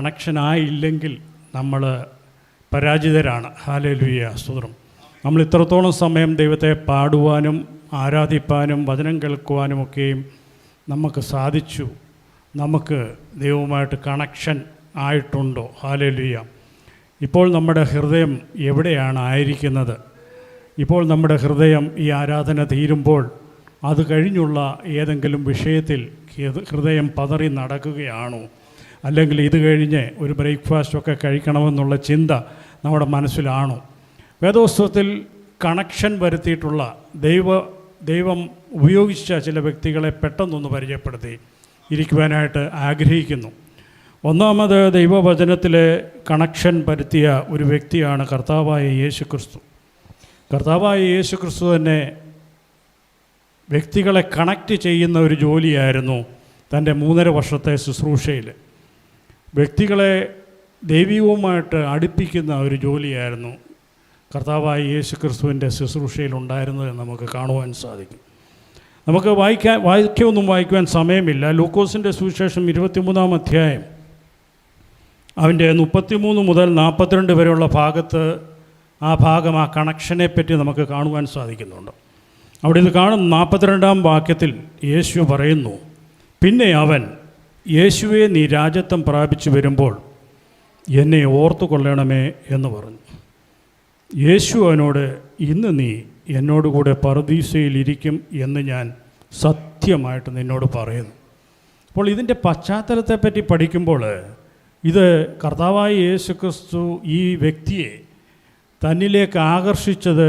കണക്ഷനായില്ലെങ്കിൽ നമ്മൾ പരാജിതരാണ്. ഹല്ലേലൂയ, സ്തോത്രം. നമ്മൾ ഇത്രത്തോളം സമയം ദൈവത്തെ പാടുവാനും ആരാധിപ്പാനും വചനം കേൾക്കുവാനുമൊക്കെയും നമുക്ക് സാധിച്ചു. നമുക്ക് ദൈവവുമായിട്ട് കണക്ഷൻ ആയിട്ടുണ്ടോ? ഹല്ലേലൂയ. ഇപ്പോൾ നമ്മുടെ ഹൃദയം എവിടെയാണ് ആയിരിക്കുന്നത്? ഇപ്പോൾ നമ്മുടെ ഹൃദയം ഈ ആരാധന തീരുമ്പോൾ അത് കഴിഞ്ഞുള്ള ഏതെങ്കിലും വിഷയത്തിൽ ഹൃദയം പതറി നടക്കുകയാണോ? അല്ലെങ്കിൽ ഇത് കഴിഞ്ഞ് ഒരു ബ്രേക്ക്ഫാസ്റ്റൊക്കെ കഴിക്കണമെന്നുള്ള ചിന്ത നമ്മുടെ മനസ്സിലാണോ? വേദപുസ്തകത്തിൽ കണക്ഷൻ വരുത്തിയിട്ടുള്ള ദൈവം ഉപയോഗിച്ച ചില വ്യക്തികളെ പെട്ടെന്നൊന്ന് പരിചയപ്പെടുത്തി ഇരിക്കുവാനായിട്ട് ആഗ്രഹിക്കുന്നു. ഒന്നാമത് ദൈവവചനത്തിലെ കണക്ഷൻ വരുത്തിയ ഒരു വ്യക്തിയാണ് കർത്താവായ യേശുക്രിസ്തു. കർത്താവായ യേശുക്രിസ്തു തന്നെ വ്യക്തികളെ കണക്റ്റ് ചെയ്യുന്ന ഒരു ജോലിയായിരുന്നു തൻ്റെ 3.5 വർഷത്തെ ശുശ്രൂഷയിൽ. വ്യക്തികളെ ദൈവികവുമായിട്ട് അടുപ്പിക്കുന്ന ഒരു ജോലിയായിരുന്നു കർത്താവായ യേശുക്രിസ്തുവിൻ്റെ ശുശ്രൂഷയിൽ ഉണ്ടായിരുന്നതെന്ന് നമുക്ക് കാണുവാൻ സാധിക്കും. നമുക്ക് വായിക്കുവാൻ സമയമില്ല. ലൂക്കോസിൻ്റെ സുവിശേഷം 23-ാം അധ്യായം അവൻ്റെ 33 മുതൽ 42 വരെയുള്ള ഭാഗത്ത് ആ കണക്ഷനെ പറ്റി നമുക്ക് കാണുവാൻ സാധിക്കുന്നുണ്ട്. അവിടെ ഇത് കാണും 42-ാം വാക്യത്തിൽ യേശു പറയുന്നു, പിന്നെ അവൻ, യേശുവെ നീ രാജത്വം പ്രാപിച്ചു വരുമ്പോൾ എന്നെ ഓർത്തു കൊള്ളണമേ എന്ന് പറഞ്ഞു. യേശു അവനോട്, ഇന്ന് നീ എന്നോടുകൂടെ പറുദീസയിലിരിക്കും എന്ന് ഞാൻ സത്യമായിട്ട് നിന്നോട് പറയുന്നു. അപ്പോൾ ഇതിൻ്റെ പശ്ചാത്തലത്തെപ്പറ്റി പഠിക്കുമ്പോൾ ഇത് കർത്താവായ യേശുക്രിസ്തു ഈ വ്യക്തിയെ തന്നിലേക്ക് ആകർഷിച്ചത്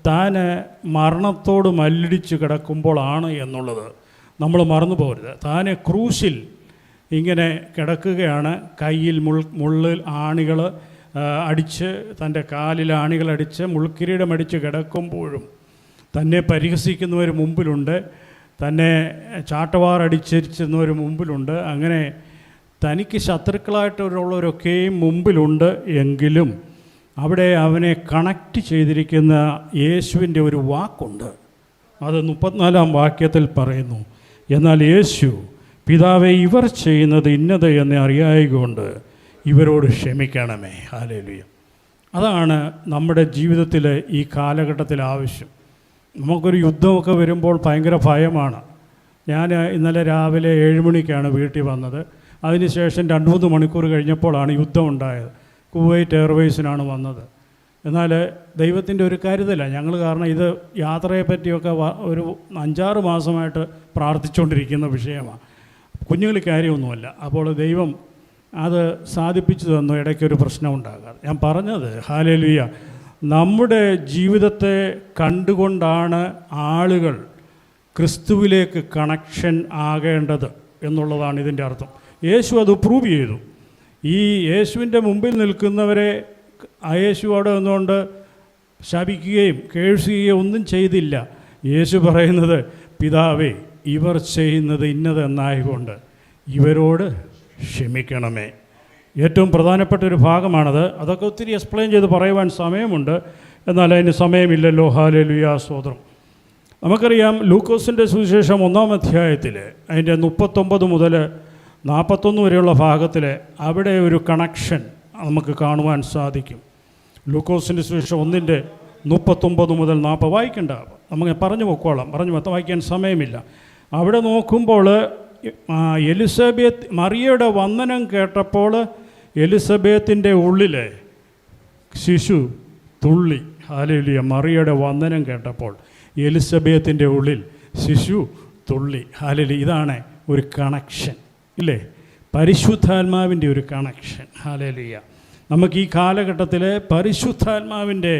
താൻ മരണത്തോട് മല്ലിടിച്ച് കിടക്കുമ്പോഴാണ് എന്നുള്ളത് നമ്മൾ മറന്നു പോകരുത്. താൻ ക്രൂശിൽ ഇങ്ങനെ കിടക്കുകയാണ്, കയ്യിൽ മുള്ളിൽ ആണികൾ അടിച്ച്, തൻ്റെ കാലിൽ ആണികളടിച്ച് മുൾക്കിരീടമടിച്ച് കിടക്കുമ്പോഴും തന്നെ പരിഹസിക്കുന്നവർ മുമ്പിലുണ്ട്, തന്നെ ചാട്ടവാറടിച്ചിരിക്കുന്നവർ മുമ്പിലുണ്ട്. അങ്ങനെ തനിക്ക് ശത്രുക്കളായിട്ടുള്ളവരൊക്കെയും മുമ്പിലുണ്ട്. എങ്കിലും അവിടെ അവനെ കണക്റ്റ് ചെയ്തിരിക്കുന്ന യേശുവിൻ്റെ ഒരു വാക്കുണ്ട്. അത് 34-ാം വാക്യത്തിൽ പറയുന്നു, എന്നാൽ യേശു, പിതാവേ, ഇവർ ചെയ്യുന്നത് ഇന്നത് എന്ന് അറിയായകൊണ്ട് ഇവരോട് ക്ഷമിക്കണമേ. ഹല്ലേലൂയ. അതാണ് നമ്മുടെ ജീവിതത്തിൽ ഈ കാലഘട്ടത്തിൽ ആവശ്യം. നമുക്കൊരു യുദ്ധമൊക്കെ വരുമ്പോൾ ഭയങ്കര ഭയമാണ്. ഞാൻ ഇന്നലെ രാവിലെ 7 മണിക്കാണ് വീട്ടിൽ വന്നത്. അതിനുശേഷം 2-3 മണിക്കൂർ കഴിഞ്ഞപ്പോഴാണ് യുദ്ധം ഉണ്ടായത്. കുവൈറ്റ് എയർവേയ്സിനാണ് വന്നത്. എന്നാൽ ദൈവത്തിൻ്റെ ഒരു കരുതലാണ് ഞങ്ങൾ. കാരണം ഇത് യാത്രയെ പറ്റിയൊക്കെ ഒരു 5-6 മാസമായിട്ട് പ്രാർത്ഥിച്ചുകൊണ്ടിരിക്കുന്ന വിഷയമാണ്. കുഞ്ഞുങ്ങളിൽ കാര്യമൊന്നുമല്ല. അപ്പോൾ ദൈവം അത് സാധിപ്പിച്ചു തന്നു, ഇടയ്ക്കൊരു പ്രശ്നം ഉണ്ടാകാതെ. ഞാൻ പറഞ്ഞത്, ഹല്ലേലൂയ, നമ്മുടെ ജീവിതത്തെ കണ്ടുകൊണ്ടാണ് ആളുകൾ ക്രിസ്തുവിലേക്ക് കണക്ഷൻ ആകേണ്ടത് എന്നുള്ളതാണ് ഇതിൻ്റെ അർത്ഥം. യേശു അത് പ്രൂവ് ചെയ്തു. ഈ യേശുവിൻ്റെ മുമ്പിൽ നിൽക്കുന്നവരെ യേശു അവിടെ നിന്നുകൊണ്ട് ശപിക്കുകയും കേഴ്സുകയോ ഒന്നും ചെയ്തില്ല. യേശു പറയുന്നത്, പിതാവേ, ഇവർ ചെയ്യുന്നത് ഇന്നതെന്നായതുകൊണ്ട് ഇവരോട് ക്ഷമിക്കണമേ. ഏറ്റവും പ്രധാനപ്പെട്ട ഒരു ഭാഗമാണത്. അതൊക്കെ ഒത്തിരി എക്സ്പ്ലെയിൻ ചെയ്ത് പറയുവാൻ സമയമുണ്ട്, എന്നാൽ അതിന് സമയമില്ലല്ലോ. ഹല്ലേലൂയ, സ്തോത്രം. നമുക്കറിയാം, ലൂക്കോസിൻ്റെ സുവിശേഷം 1-ാം അധ്യായത്തിൽ അതിൻ്റെ 39 മുതൽ 41 വരെയുള്ള ഭാഗത്തിൽ അവിടെ ഒരു കണക്ഷൻ നമുക്ക് കാണുവാൻ സാധിക്കും. ലൂക്കോസിൻ്റെ സുവിശേഷം 1-ന്റെ 39 മുതൽ 40 വായിക്കണ്ട, നമുക്ക് പറഞ്ഞു പൊക്കോളാം, വായിക്കാൻ സമയമില്ല. അവിടെ നോക്കുമ്പോൾ മറിയയുടെ വന്ദനം കേട്ടപ്പോൾ എലിസബത്തിൻ്റെ ഉള്ളിൽ ശിശു തുള്ളി. ഹല്ലേലൂയ. മറിയയുടെ വന്ദനം കേട്ടപ്പോൾ എലിസബത്തിൻ്റെ ഉള്ളിൽ ശിശു തുള്ളി. ഹല്ലേലൂയ. ഇതാണ് ഒരു കണക്ഷൻ, ഇല്ലേ? പരിശുദ്ധാത്മാവിൻ്റെ ഒരു കണക്ഷൻ. ഹല്ലേലൂയ. നമുക്ക് ഈ കാലഘട്ടത്തിൽ പരിശുദ്ധാത്മാവിൻ്റെ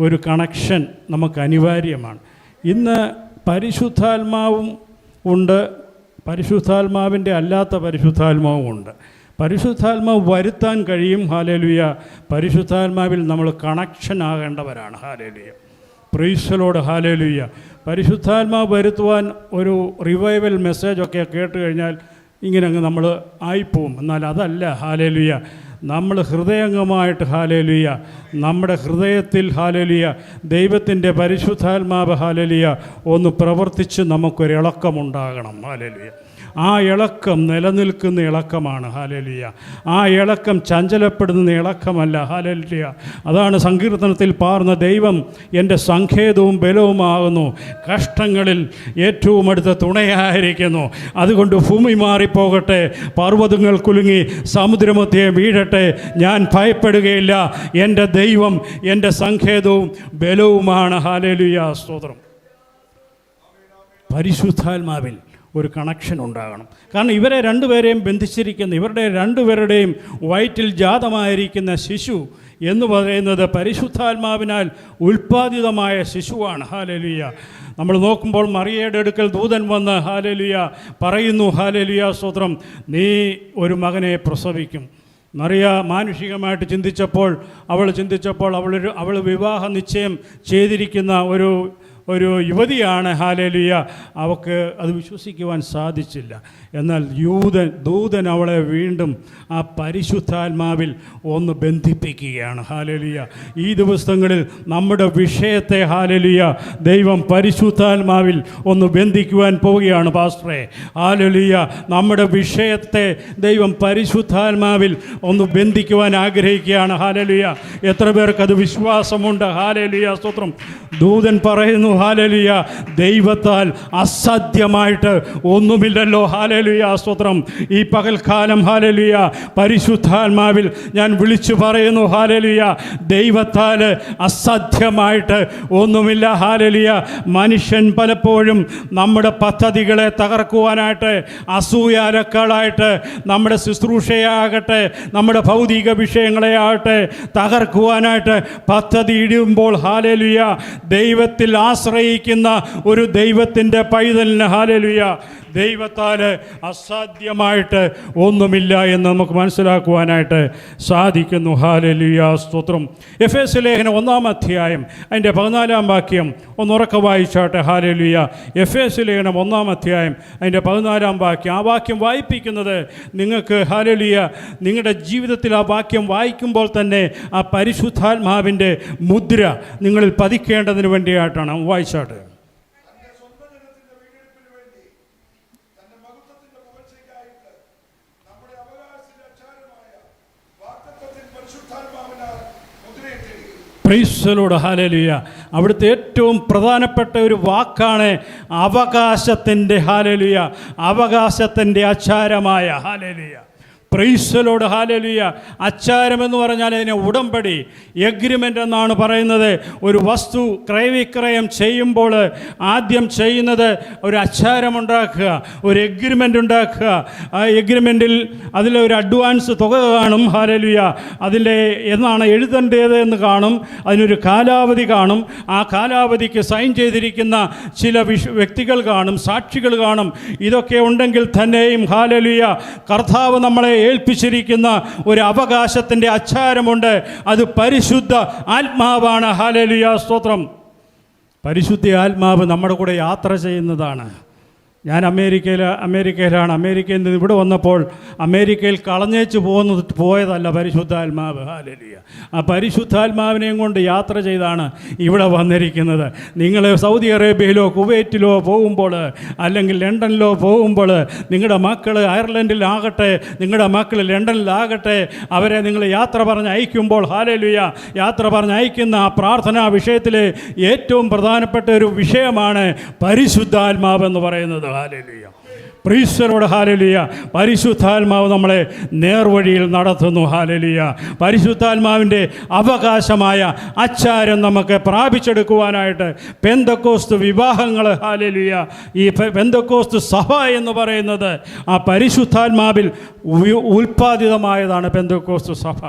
ഒരു കണക്ഷൻ നമുക്ക് അനിവാര്യമാണ്. ഇന്ന് പരിശുദ്ധാത്മാവും ഉണ്ട്, പരിശുദ്ധാത്മാവിൻ്റെ അല്ലാത്ത പരിശുദ്ധാത്മാവും ഉണ്ട്. പരിശുദ്ധാത്മാവ് വരുത്താൻ കഴിയും. ഹല്ലേലൂയ. പരിശുദ്ധാത്മാവിൽ നമ്മൾ കണക്ഷൻ ആകേണ്ടവരാണ്. Hallelujah. Praise the Lord. Hallelujah. പരിശുദ്ധാത്മാവ് വരുത്തുവാൻ ഒരു റിവൈവൽ മെസ്സേജൊക്കെ കേട്ട് കഴിഞ്ഞാൽ ഇങ്ങനെ അങ്ങ് നമ്മൾ ആയിപ്പോവും. എന്നാൽ അതല്ല. ഹല്ലേലൂയ. നമ്മൾ ഹൃദയംഗമായിട്ട്, ഹല്ലേലൂയ, നമ്മുടെ ഹൃദയത്തിൽ, ഹല്ലേലൂയ, ദൈവത്തിൻ്റെ പരിശുദ്ധാത്മാവ്, ഹല്ലേലൂയ, ഒന്ന് പ്രവർത്തിച്ച് നമുക്കൊരിളക്കമുണ്ടാകണം. ഹല്ലേലൂയ. ആ ഇളക്കം നിലനിൽക്കുന്ന ഇളക്കമാണ്. ഹല്ലേലൂയ. ആ ഇളക്കം ചഞ്ചലപ്പെടുന്ന ഇളക്കമല്ല. ഹല്ലേലൂയ. അതാണ് സങ്കീർത്തനത്തിൽ പാടുന്ന, ദൈവം എൻ്റെ സങ്കേതവും ബലവുമാകുന്നു, കഷ്ടങ്ങളിൽ ഏറ്റവും അടുത്ത തുണയായിരിക്കുന്നു. അതുകൊണ്ട് ഭൂമി മാറിപ്പോകട്ടെ, പർവ്വതങ്ങൾ കുലുങ്ങി സമുദ്രമധ്യേ വീഴട്ടെ, ഞാൻ ഭയപ്പെടുകയില്ല. എൻ്റെ ദൈവം എൻ്റെ സങ്കേതവും ബലവുമാണ്. ഹല്ലേലൂയ. സ്തോത്രം. പരിശുദ്ധാത്മാവിൽ ഒരു കണക്ഷൻ ഉണ്ടാകണം. കാരണം ഇവരെ രണ്ടുപേരെയും ബന്ധിച്ചിരിക്കുന്ന, ഇവരുടെ രണ്ടുപേരുടെയും വയറ്റിൽ ജാതമായിരിക്കുന്ന ശിശു എന്ന് പറയുന്നത് പരിശുദ്ധാത്മാവിനാൽ ഉൽപ്പാദിതമായ ശിശുവാണ്. ഹല്ലേലൂയ. നമ്മൾ നോക്കുമ്പോൾ മറിയയുടെ അടുക്കൽ ദൂതൻ വന്ന് ഹല്ലേലൂയ പറയുന്നു, ഹല്ലേലൂയ സ്തോത്രം, നീ ഒരു മകനെ പ്രസവിക്കും. മറിയ മാനുഷികമായിട്ട് ചിന്തിച്ചപ്പോൾ അവൾ വിവാഹ നിശ്ചയം ചെയ്തിരിക്കുന്ന ഒരു യുവതിയാണ്. ഹല്ലേലൂയ. അവൾക്ക് അത് വിശ്വസിക്കുവാൻ സാധിച്ചില്ല. എന്നാൽ ദൂതൻ അവളെ വീണ്ടും ആ പരിശുദ്ധാത്മാവിൽ ഒന്ന് ബന്ധിപ്പിക്കുകയാണ്. ഹല്ലേലൂയ. ഈ ദിവസങ്ങളിൽ നമ്മുടെ വിഷയത്തെ ഹല്ലേലൂയ ദൈവം പരിശുദ്ധാത്മാവിൽ ഒന്ന് ബന്ധിക്കുവാൻ പോവുകയാണ് പാസ്റ്ററെ. ഹല്ലേലൂയ. നമ്മുടെ വിഷയത്തെ ദൈവം പരിശുദ്ധാത്മാവിൽ ഒന്ന് ബന്ധിക്കുവാൻ ആഗ്രഹിക്കുകയാണ്. ഹല്ലേലൂയ. എത്ര പേർക്കത് വിശ്വാസമുണ്ട്? ഹല്ലേലൂയ സ്തോത്രം. ദൂതൻ പറയുന്നു, ഹല്ലേലൂയ, ദൈവത്താൽ അസാധ്യമായിട്ട് ഒന്നുമില്ലല്ലോ. ഹല്ലേലൂയ സ്തോത്രം. ഈ പകൽക്കാലം ഹല്ലേലൂയ പരിശുദ്ധാത്മാവിൽ ഞാൻ വിളിച്ചു പറയുന്നു, ഹല്ലേലൂയ, ദൈവത്താൽ അസാധ്യമായിട്ട് ഒന്നുമില്ല. ഹല്ലേലൂയ. മനുഷ്യൻ പലപ്പോഴും നമ്മുടെ പദ്ധതികളെ തകർക്കുവാനായിട്ട്, അസൂയാലക്കളായിട്ട് നമ്മുടെ ശുശ്രൂഷയാകട്ടെ, നമ്മുടെ ഭൗതിക വിഷയങ്ങളെ ആകട്ടെ തകർക്കുവാനായിട്ട് പദ്ധതി ഇടുമ്പോൾ, ഹല്ലേലൂയ, ദൈവത്തിൽ ആശ്രയിക്കുന്ന ഒരു ദൈവത്തിൻ്റെ പൈതലിന് ഹല്ലേലൂയ ദൈവത്താൽ അസാധ്യമായിട്ട് ഒന്നുമില്ല എന്ന് നമുക്ക് മനസ്സിലാക്കുവാനായിട്ട് സാധിക്കുന്നു. ഹല്ലേലൂയ സ്തോത്രം. എഫേസ്യ ലേഖനം 1-ാം അധ്യായം അതിൻ്റെ 14-ാം വാക്യം ഒന്നുറക്കെ വായിച്ചാട്ടെ. ഹല്ലേലൂയ. എഫേസ്യ ലേഖനം 1-ാം അധ്യായം അതിൻ്റെ 14-ാം വാക്യം. ആ വാക്യം വായിപ്പിക്കുന്നത് നിങ്ങൾക്ക് ഹല്ലേലൂയ നിങ്ങളുടെ ജീവിതത്തിൽ ആ വാക്യം വായിക്കുമ്പോൾ തന്നെ ആ പരിശുദ്ധാത്മാവിൻ്റെ മുദ്ര നിങ്ങളിൽ പതിക്കേണ്ടതിന് വേണ്ടിയായിട്ടാണ്. വായിച്ചാട്ടെ. Praise the Lord. ഹല്ലേലൂയ. അവിടുത്തെ ഏറ്റവും പ്രധാനപ്പെട്ട ഒരു വാക്കാണ് അവകാശത്തിൻ്റെ, ഹല്ലേലൂയ, അവകാശത്തിൻ്റെ ആചാരമായ. Hallelujah. Praise the Lord. Hallelujah. ആചാരമെന്ന് പറഞ്ഞാൽ അതിനെ ഉടമ്പടി, എഗ്രിമെൻ്റ് എന്നാണ് പറയുന്നത്. ഒരു വസ്തു ക്രയവിക്രയം ചെയ്യുമ്പോൾ ആദ്യം ചെയ്യുന്നത് ഒരു ആചാരമുണ്ടാക്കുക, ഒരു എഗ്രിമെൻ്റ് ഉണ്ടാക്കുക. ആ എഗ്രിമെൻറ്റിൽ അതിലൊരു അഡ്വാൻസ് തുക കാണും. ഹല്ലേലൂയ. അതിലെ എന്നാണ് എഴുതേണ്ടത് എന്ന് കാണും. അതിനൊരു കാലാവധി കാണും. ആ കാലാവധിക്ക് സൈൻ ചെയ്തിരിക്കുന്ന ചില വ്യക്തികൾ കാണും, സാക്ഷികൾ കാണും. ഇതൊക്കെ ഉണ്ടെങ്കിൽ തന്നെയും ഹല്ലേലൂയ കർത്താവ് നമ്മളെ ഏൽപ്പിച്ചിരിക്കുന്ന ഒരു അവകാശത്തിൻ്റെ ആചാരമുണ്ട്. അത് പരിശുദ്ധ ആത്മാവാണ്. ഹല്ലേലൂയ സ്തോത്രം. പരിശുദ്ധ ആത്മാവ് നമ്മുടെ കൂടെ യാത്ര ചെയ്യുന്നതാണ്. ഞാൻ അമേരിക്കയിലാണ്. അമേരിക്കയിൽ നിന്ന് ഇവിടെ വന്നപ്പോൾ അമേരിക്കയിൽ കളഞ്ഞേച്ച് പോയതല്ല പരിശുദ്ധാത്മാവ്. ഹല്ലേലൂയ. ആ പരിശുദ്ധാത്മാവിനെയും കൊണ്ട് യാത്ര ചെയ്താണ് ഇവിടെ വന്നിരിക്കുന്നത്. നിങ്ങൾ സൗദി അറേബ്യയിലോ കുവൈറ്റിലോ പോകുമ്പോൾ, അല്ലെങ്കിൽ ലണ്ടനിലോ പോകുമ്പോൾ, നിങ്ങളുടെ മക്കൾ അയർലൻഡിലാകട്ടെ, നിങ്ങളുടെ മക്കൾ ലണ്ടനിലാകട്ടെ, അവരെ നിങ്ങൾ യാത്ര പറഞ്ഞ് അയക്കുമ്പോൾ, ഹല്ലേലൂയ, യാത്ര പറഞ്ഞ് അയക്കുന്ന ആ പ്രാർത്ഥനാ വിഷയത്തിലെ ഏറ്റവും പ്രധാനപ്പെട്ട ഒരു വിഷയമാണ് പരിശുദ്ധാത്മാവെന്ന് പറയുന്നത്. Hallelujah. Praise the Lord. Hallelujah. പരിശുദ്ധാത്മാവ് നമ്മളെ നേർവഴിയിൽ നടത്തുന്നു. ഹല്ലേലൂയ. പരിശുദ്ധാത്മാവിൻ്റെ അവകാശമായ ആചാരം നമുക്ക് പ്രാപിച്ചെടുക്കുവാനായിട്ട് പെന്തക്കോസ്ത് വിവാഹങ്ങൾ, ഹല്ലേലൂയ, ഈ പെന്തക്കോസ്ത് സഭ എന്ന് പറയുന്നത് ആ പരിശുദ്ധാത്മാവിൽ ഉൽപ്പാദിതമായതാണ് പെന്തക്കോസ്ത് സഭ.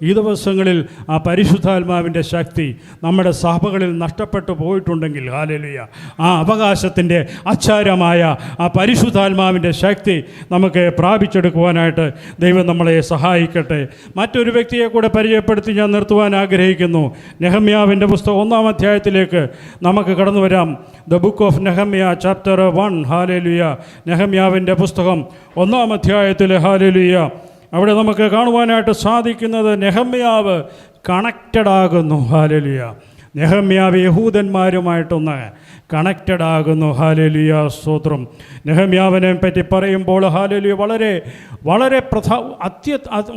ഈ ദിവസങ്ങളിൽ ആ പരിശുദ്ധാത്മാവിൻ്റെ ശക്തി നമ്മുടെ സഭകളിൽ നഷ്ടപ്പെട്ടു പോയിട്ടുണ്ടെങ്കിൽ, ഹല്ലേലൂയ, ആ അവകാശത്തിൻ്റെ ആചാരമായ ആ പരിശുദ്ധാത്മാവിൻ്റെ ശക്തി നമുക്ക് പ്രാപിച്ചെടുക്കുവാനായിട്ട് ദൈവം നമ്മളെ സഹായിക്കട്ടെ. മറ്റൊരു വ്യക്തിയെ കൂടെ പരിചയപ്പെടുത്തി ഞാൻ നിർത്തുവാൻ ആഗ്രഹിക്കുന്നു. നെഹമ്യാവിൻ്റെ പുസ്തകം 1-ാം അധ്യായത്തിലേക്ക് നമുക്ക് കടന്നു വരാം. The book of Nehemiah chapter 1. Hallelujah. നെഹമ്യാവിൻ്റെ പുസ്തകം 1-ാം അധ്യായത്തിൽ, ഹല്ലേലൂയ, അവിടെ നമുക്ക് കാണുവാനായിട്ട് സാധിക്കുന്നത് നെഹമ്യാവ് കണക്റ്റഡ് ആകുന്നു. ഹല്ലേലൂയ. നെഹമ്യാവ് യഹൂദന്മാരുമായിട്ടൊന്ന് കണക്റ്റഡ് ആകുന്നു. ഹാലേലുയ, സ്തോത്രം. നെഹമ്യാവിനെ പറ്റി പറയുമ്പോൾ ഹാലേലുയ വളരെ വളരെ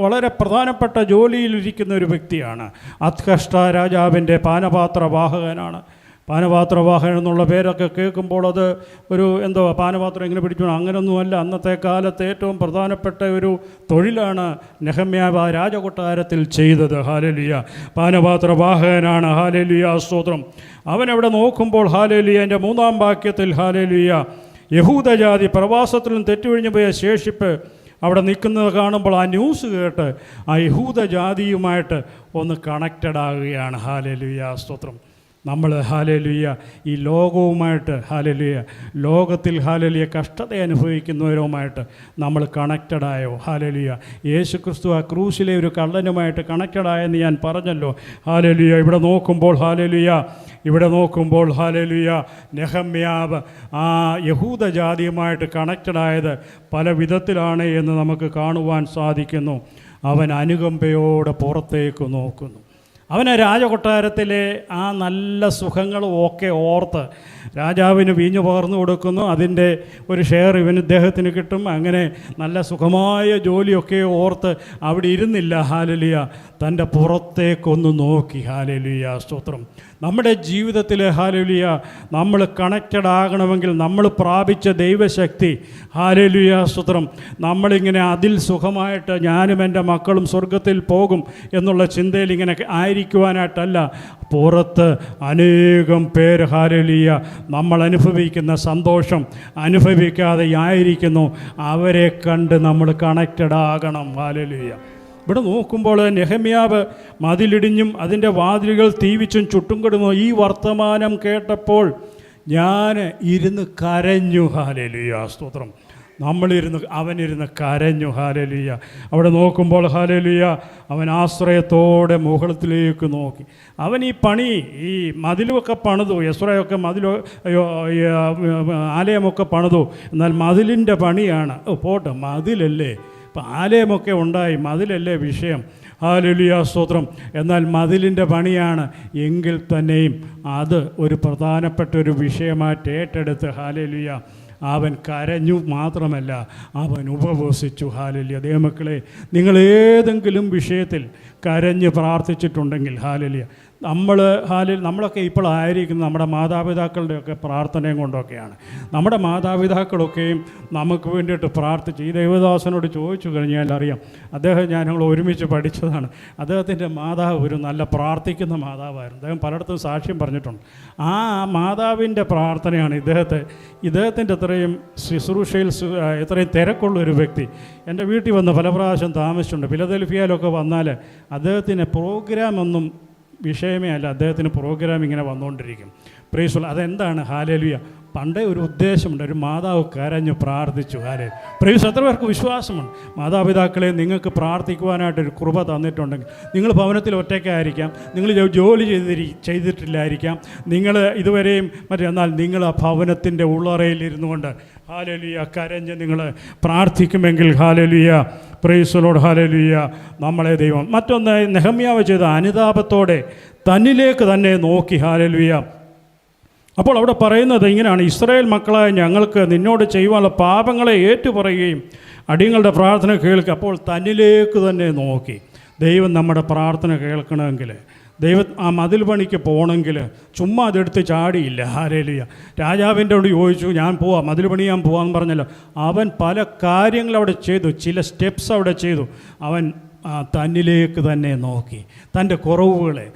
വളരെ പ്രധാനപ്പെട്ട ജോലിയിലിരിക്കുന്ന ഒരു വ്യക്തിയാണ്. അത്കഷ്ട രാജാവിൻ്റെ പാനപാത്രവാഹകനാണ്. പാനപാത്രവാഹകൻ എന്നുള്ള പേരൊക്കെ കേൾക്കുമ്പോൾ അത് ഒരു പാനപാത്രം എങ്ങനെ പിടിച്ചു, അങ്ങനെയൊന്നുമല്ല. അന്നത്തെ കാലത്ത് ഏറ്റവും പ്രധാനപ്പെട്ട ഒരു തൊഴിലാണ് നെഹമ്യാവ് രാജകൊട്ടാരത്തിൽ ചെയ്തത്. ഹാലേലുയ, പാനപാത്രവാഹകനാണ്. ഹാലേലുയ, സ്തോത്രം. അവനവിടെ നോക്കുമ്പോൾ ഹാലേലുയ എൻ്റെ 3-ാം വാക്യത്തിൽ ഹാലേലുയ യഹൂദജാതി പ്രവാസത്തിലും തെറ്റുകഴിഞ്ഞു പോയ ശേഷിപ്പ് അവിടെ നിൽക്കുന്നത് കാണുമ്പോൾ ആ ന്യൂസ് കേട്ട് ആ യഹൂദജാതിയുമായിട്ട് ഒന്ന് കണക്റ്റഡ് ആകുകയാണ്. ഹാലേലുയ, സ്തോത്രം. നമ്മൾ ഹാലേലുയ ഈ ലോകവുമായിട്ട് ഹാലേലുയ ലോകത്തിൽ ഹാലേലുയ കഷ്ടത അനുഭവിക്കുന്നവരുമായിട്ട് നമ്മൾ കണക്റ്റഡായോ? ഹാലേലുയ, യേശു ക്രിസ്തു ആ ക്രൂശിലെ ഒരു കള്ളനുമായിട്ട് കണക്റ്റഡായെന്ന് ഞാൻ പറഞ്ഞല്ലോ. ഹാലേലുയ, ഇവിടെ നോക്കുമ്പോൾ ഹാലേലുയ നെഹമ്യാവ് ആ യഹൂദജാതിയുമായിട്ട് കണക്റ്റഡായത് പല വിധത്തിലാണ് എന്ന് നമുക്ക് കാണുവാൻ സാധിക്കുന്നു. അവൻ അനുകമ്പയോടെ പുറത്തേക്ക് നോക്കുന്നു. അവന് രാജകൊട്ടാരത്തിലെ ആ നല്ല സുഖങ്ങളും ഒക്കെ ഓർത്ത് രാജാവിന് വീഞ്ഞു പകർന്നു കൊടുക്കുന്നു. അതിൻ്റെ ഒരു ഷെയർ ഇദ്ദേഹത്തിന് കിട്ടും. അങ്ങനെ നല്ല സുഖമായ ജോലിയൊക്കെ ഓർത്ത് അവിടെ ഇരുന്നില്ല. ഹാലേലുയ, തൻ്റെ പുറത്തേക്കൊന്ന് നോക്കി. ഹാലേലുയ, സ്തോത്രം. നമ്മുടെ ജീവിതത്തിൽ ഹാലേലുയ നമ്മൾ കണക്റ്റഡ് ആകണമെങ്കിൽ നമ്മൾ പ്രാപിച്ച ദൈവശക്തി ഹാലേലുയ, സ്തോത്രം, നമ്മളിങ്ങനെ അതിൽ സുഖമായിട്ട് ഞാനും എൻ്റെ മക്കളും സ്വർഗത്തിൽ പോകും എന്നുള്ള ചിന്തയിൽ ഇങ്ങനെ ആയിരിക്കുവാനായിട്ടല്ല. പുറത്ത് അനേകം പേര് ഹാലേലുയ നമ്മൾ അനുഭവിക്കുന്ന സന്തോഷം അനുഭവിക്കാതെ ആയിരിക്കുന്നു. അവരെ കണ്ട് നമ്മൾ കണക്റ്റഡ് ആകണം. ഹാലേലുയ. ഇവിടെ നോക്കുമ്പോൾ നെഹമ്യാവ് മതിലിടിഞ്ഞും അതിൻ്റെ വാതിലുകൾ തീവിച്ചും ചുട്ടും കിടന്നു. ഈ വർത്തമാനം കേട്ടപ്പോൾ ഞാൻ ഇരുന്ന് കരഞ്ഞു. ഹാലേലുയ, സ്തോത്രം. അവനിരുന്ന് കരഞ്ഞു. ഹാലേലുയ. അവിടെ നോക്കുമ്പോൾ ഹാലേലുയ അവൻ ആശ്രയത്തോടെ മുകളിലേക്ക് നോക്കി. അവൻ ഈ മതിലുമൊക്കെ പണിതു. എസ്രയൊക്കെ ആലയമൊക്കെ പണിതു. എന്നാൽ മതിലിൻ്റെ പണിയാണ്. പോട്ടെ, മതിലല്ലേ, ഇപ്പം ആലയമൊക്കെ ഉണ്ടായി, മതിലല്ലേ വിഷയം. ഹാലേലുയ, സ്തോത്രം. എന്നാൽ മതിലിൻ്റെ പണിയാണ് എങ്കിൽ തന്നെയും അത് ഒരു പ്രധാനപ്പെട്ട ഒരു വിഷയമായിട്ട് ഏറ്റെടുത്ത് ഹാലേലുയ അവൻ കരഞ്ഞു. മാത്രമല്ല അവൻ ഉപവസിച്ചു. ഹാലേലുയ. ദൈവമക്കളെ, നിങ്ങൾ ഏതെങ്കിലും വിഷയത്തിൽ കരഞ്ഞ് പ്രാർത്ഥിച്ചിട്ടുണ്ടെങ്കിൽ ഹാലേലുയ നമ്മളൊക്കെ ഇപ്പോൾ ആയിരിക്കുന്നത് നമ്മുടെ മാതാപിതാക്കളുടെയൊക്കെ പ്രാർത്ഥനയും കൊണ്ടൊക്കെയാണ്. നമ്മുടെ മാതാപിതാക്കളൊക്കെയും നമുക്ക് വേണ്ടിയിട്ട് പ്രാർത്ഥിച്ച് ഈ ദൈവദാസനോട് ചോദിച്ചു കഴിഞ്ഞാൽ അറിയാം. ഞങ്ങൾ ഒരുമിച്ച് പഠിച്ചതാണ്. അദ്ദേഹത്തിൻ്റെ മാതാവ് ഒരു നല്ല പ്രാർത്ഥിക്കുന്ന മാതാവായിരുന്നു. അദ്ദേഹം പലയിടത്തും സാക്ഷ്യം പറഞ്ഞിട്ടുണ്ട്. ആ മാതാവിൻ്റെ പ്രാർത്ഥനയാണ് ഇദ്ദേഹത്തിൻ്റെ ഇത്രയും ശുശ്രൂഷയിൽ ഇത്രയും തിരക്കുള്ളൊരു വ്യക്തി എൻ്റെ വീട്ടിൽ വന്ന് പല പ്രാവശ്യം താമസിച്ചിട്ടുണ്ട്. ഫിലദൽഫിയയിലൊക്കെ വന്നാൽ അദ്ദേഹത്തിന് പ്രോഗ്രാമൊന്നും വിഷയമേ അല്ല, അദ്ദേഹത്തിന് പ്രോഗ്രാം ഇങ്ങനെ വന്നുകൊണ്ടിരിക്കും. പ്രൈസ്. അതെന്താണ്? ഹാലേലുയ. പണ്ടേ ഒരു ഉദ്ദേശമുണ്ട്. ഒരു മാതാവ് കരഞ്ഞു പ്രാർത്ഥിച്ചു. പ്രൈസ്. എത്ര പേർക്ക് വിശ്വാസമുണ്ട്? മാതാപിതാക്കളെ, നിങ്ങൾക്ക് പ്രാർത്ഥിക്കുവാനായിട്ടൊരു കൃപ തന്നിട്ടുണ്ടെങ്കിൽ നിങ്ങൾ ഭവനത്തിൽ ഒറ്റയ്ക്കായിരിക്കാം, നിങ്ങൾ ജോലി ചെയ്തിട്ടില്ലായിരിക്കാം, നിങ്ങൾ ഇതുവരെയും എന്നാൽ നിങ്ങൾ ആ ഭവനത്തിൻ്റെ ഉള്ളറയിൽ ഇരുന്നു കൊണ്ട് ഹാലേലുയ കരഞ്ഞ് നിങ്ങൾ പ്രാർത്ഥിക്കുമെങ്കിൽ ഹാലേലുയ, പ്രൈസ് ലോർഡ്, ഹാലേലുയ, നമ്മളെ ദൈവം. മറ്റൊന്ന്, നെഹമ്യാവ് ചെയ്ത അനുതാപത്തോടെ തന്നിലേക്ക് തന്നെ നോക്കി. ഹാലേലുയ. അപ്പോൾ അവിടെ പറയുന്നത് ഇങ്ങനെയാണ്: ഇസ്രായേൽ മക്കളായ ഞങ്ങൾക്ക് നിന്നോട് ചെയ്യുവാനുള്ള പാപങ്ങളെ ഏറ്റുപറയുകയും അടിയങ്ങളുടെ പ്രാർത്ഥന കേൾക്കുക. അപ്പോൾ തന്നിലേക്ക് തന്നെ നോക്കി. ദൈവം നമ്മുടെ പ്രാർത്ഥന കേൾക്കണമെങ്കിൽ, ആ മതിൽ പണിക്ക് പോകണമെങ്കിൽ ചുമ്മാ അതെടുത്ത് ചാടിയില്ല. ഹാലേലുയ. രാജാവിൻ്റെ അവിടെ ചോദിച്ചു, ഞാൻ പോവാം, മതിൽ പണിയാൻ പോവാമെന്ന് പറഞ്ഞല്ലോ. അവൻ പല കാര്യങ്ങൾ അവിടെ ചെയ്തു, ചില സ്റ്റെപ്സ് അവിടെ ചെയ്തു. അവൻ തന്നിലേക്ക് തന്നെ നോക്കി. തൻ്റെ കുറവുകളെ,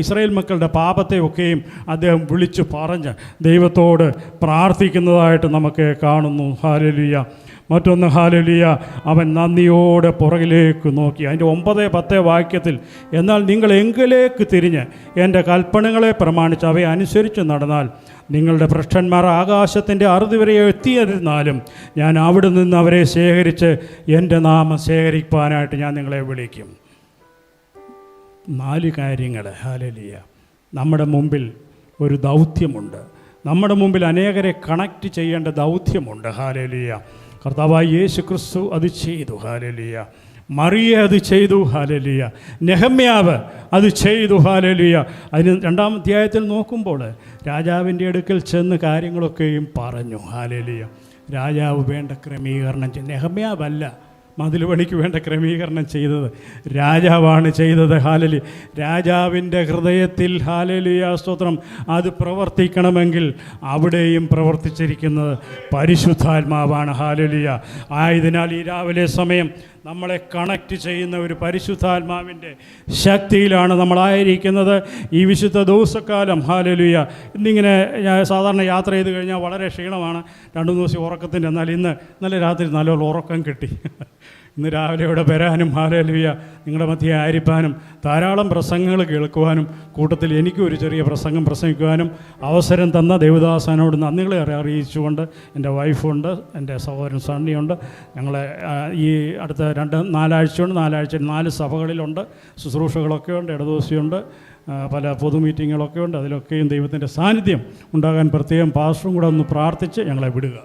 ഇസ്രായേൽ മക്കളുടെ പാപത്തെയൊക്കെയും അദ്ദേഹം വിളിച്ചു പറഞ്ഞ് ദൈവത്തോട് പ്രാർത്ഥിക്കുന്നതായിട്ട് നമുക്ക് കാണുന്നു. ഹാലേലുയ. മറ്റൊന്ന്, ഹാലേലുയ, അവൻ നന്ദിയോടെ പുറകിലേക്ക് നോക്കി. അതിൻ്റെ 9-10 വാക്യത്തിൽ, എന്നാൽ നിങ്ങൾ എങ്കിലേക്ക് തിരിഞ്ഞ് എൻ്റെ കൽപ്പനകളെ പ്രമാണിച്ച് അവയെ അനുസരിച്ച് നടന്നാൽ നിങ്ങളുടെ ഭ്രഷ്ടന്മാർ ആകാശത്തിൻ്റെ അറുതി വരെ എത്തിയിരുന്നാലും ഞാൻ അവിടെ നിന്ന് അവരെ ശേഖരിച്ച് എൻ്റെ നാമം ശേഖരിക്കാനായിട്ട് ഞാൻ നിങ്ങളെ വിളിക്കും. 4 കാര്യങ്ങൾ. ഹാലേലുയ. നമ്മുടെ മുമ്പിൽ ഒരു ദൗത്യമുണ്ട്. നമ്മുടെ മുമ്പിൽ അനേകരെ കണക്റ്റ് ചെയ്യേണ്ട ദൗത്യമുണ്ട്. ഹാലേലുയ. കർത്താവായ യേശു ക്രിസ്തു അത് ചെയ്തു. ഹാലേലുയ. മറിയ അത് ചെയ്തു. ഹല്ലേലൂയ. നെഹമ്യാവ് അത് ചെയ്തു. ഹല്ലേലൂയ. അതിന് 2-ാം അധ്യായത്തിൽ നോക്കുമ്പോൾ രാജാവിൻ്റെ അടുക്കൽ ചെന്ന് കാര്യങ്ങളൊക്കെയും പറഞ്ഞു. ഹല്ലേലൂയ. രാജാവ് വേണ്ട ക്രമീകരണം ചെയ്തു. നെഹമ്യാവല്ല മതിൽ പണിക്ക് വേണ്ട ക്രമീകരണം ചെയ്തത്, രാജാവാണ് ചെയ്തത്. ഹല്ലേലൂയ. രാജാവിൻ്റെ ഹൃദയത്തിൽ, ഹല്ലേലൂയ സ്തോത്രം, അത് പ്രവർത്തിക്കണമെങ്കിൽ അവിടെയും പ്രവർത്തിച്ചിരിക്കുന്നത് പരിശുദ്ധാത്മാവാണ്. ഹല്ലേലൂയ. ആയതിനാൽ ഈ രാവിലെ സമയം നമ്മളെ കണക്റ്റ് ചെയ്യുന്ന ഒരു പരിശുദ്ധാത്മാവിൻ്റെ ശക്തിയിലാണ് നമ്മളായിരിക്കുന്നത് ഈ വിശുദ്ധ ദിവസക്കാലം. ഹല്ലേലൂയ. ഇന്നിങ്ങനെ സാധാരണ യാത്ര ചെയ്ത് കഴിഞ്ഞാൽ വളരെ ക്ഷീണമാണ്, 2-3 ദിവസം ഉറക്കത്തിൻ്റെ. എന്നാൽ ഇന്നലെ രാത്രി നല്ലപോലെ ഉറക്കം കിട്ടി. ഇന്ന് രാവിലെ ഇവിടെ വരാനും, ഹല്ലേലൂയ, നിങ്ങളുടെ മധ്യേ ആയിരിക്കാനും, ധാരാളം പ്രസംഗങ്ങൾ കേൾക്കുവാനും, കൂട്ടത്തിൽ എനിക്കും ഒരു ചെറിയ പ്രസംഗം പ്രസംഗിക്കുവാനും അവസരം തന്ന ദേവദാസനോട് നന്ദികളെ അറിയിച്ചുകൊണ്ട്, എൻ്റെ വൈഫുണ്ട്, എൻ്റെ സഹോദരൻ സണ്ണിയുണ്ട്, ഞങ്ങളെ ഈ അടുത്ത 4 ആഴ്ചയുണ്ട്, 4 ആഴ്ച 4 സഭകളിലുണ്ട്, ശുശ്രൂഷകളൊക്കെ ഉണ്ട്, ഇടദിവസമുണ്ട്, പല പൊതു മീറ്റിങ്ങുകളൊക്കെ ഉണ്ട്. അതിലൊക്കെയും ദൈവത്തിൻ്റെ സാന്നിധ്യം ഉണ്ടാകാൻ പ്രത്യേകം പാസ്റ്ററും കൂടെ ഒന്ന് പ്രാർത്ഥിച്ച് ഞങ്ങളെ വിടുക.